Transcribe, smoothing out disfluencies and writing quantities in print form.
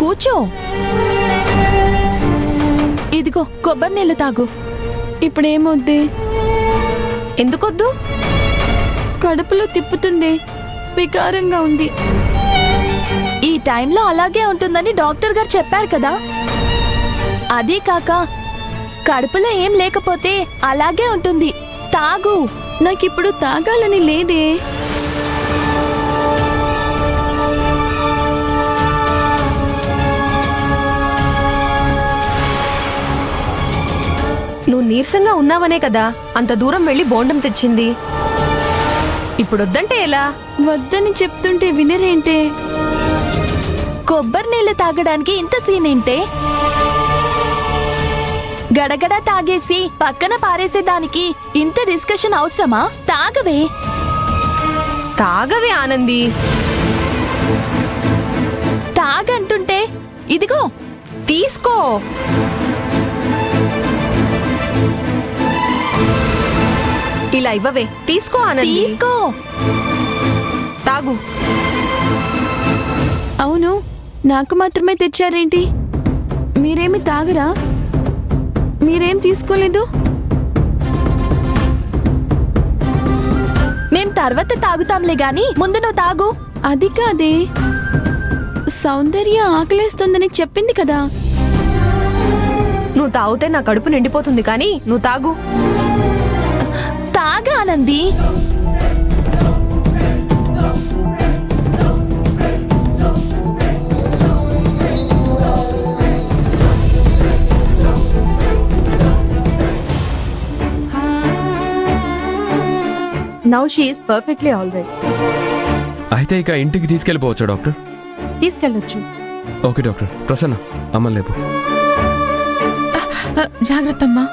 కూర్చో. ఇదిగో కొబ్బరి నీళ్ళు తాగు. ఇప్పుడేమొద్ది? ఎందుకొద్దు? కడుపులో తిప్పుతుంది, వికారంగా ఉంది. ఈ టైంలో అలాగే ఉంటుందని డాక్టర్ గారు చెప్పారు కదా. అదే కాక కడుపులో ఏం లేకపోతే అలాగే ఉంటుంది. తాగు. నాకిప్పుడు తాగాలని లేదే. నువ్వు నీరసంగా ఉన్నావనే కదా అంత దూరం వెళ్ళి బోండం తెచ్చింది. ఇప్పుడొద్దంటే ఎలా? వద్దని చెప్తుంటే వినరేంటే? కొబ్బరి నీళ్ళు తాగడానికి ఇంత సీన్ ఏంటే? గడగడ తాగేసి పక్కన పారేసేదానికి ఇంత డిస్కషన్ అవసరమా? తాగవే. తాగవే ఆనంది. తాగంటుంటే ఇదిగో తీసుకో. ఇలా ఇవ్వవే. తీసుకో ఆనంది. తీసుకో. తాగు. అవును, నాకు మాత్రమే తెచ్చారేంటి? మీరేమి తాగరా? మీరేం తీసుకోలేదు? మేం తర్వాత తాగుతాంలే గాని ముందు నువ్వు తాగు. అది కాదే, సౌందర్య ఆకలేస్తుందని చెప్పింది కదా. నువ్వు తాగితే నా కడుపు నిండిపోతుంది కానీ నువ్వు తాగు. తాగా Anandi. Now she is perfectly all right. అయితే ఇక ఇంటికి తీసుకెళ్ళిపోవచ్చా డాక్టర్? తీసుకెళ్ళొచ్చు. Okay doctor. ప్రసన్న అమ్మ లేపు. జాగ్రత్త అమ్మా.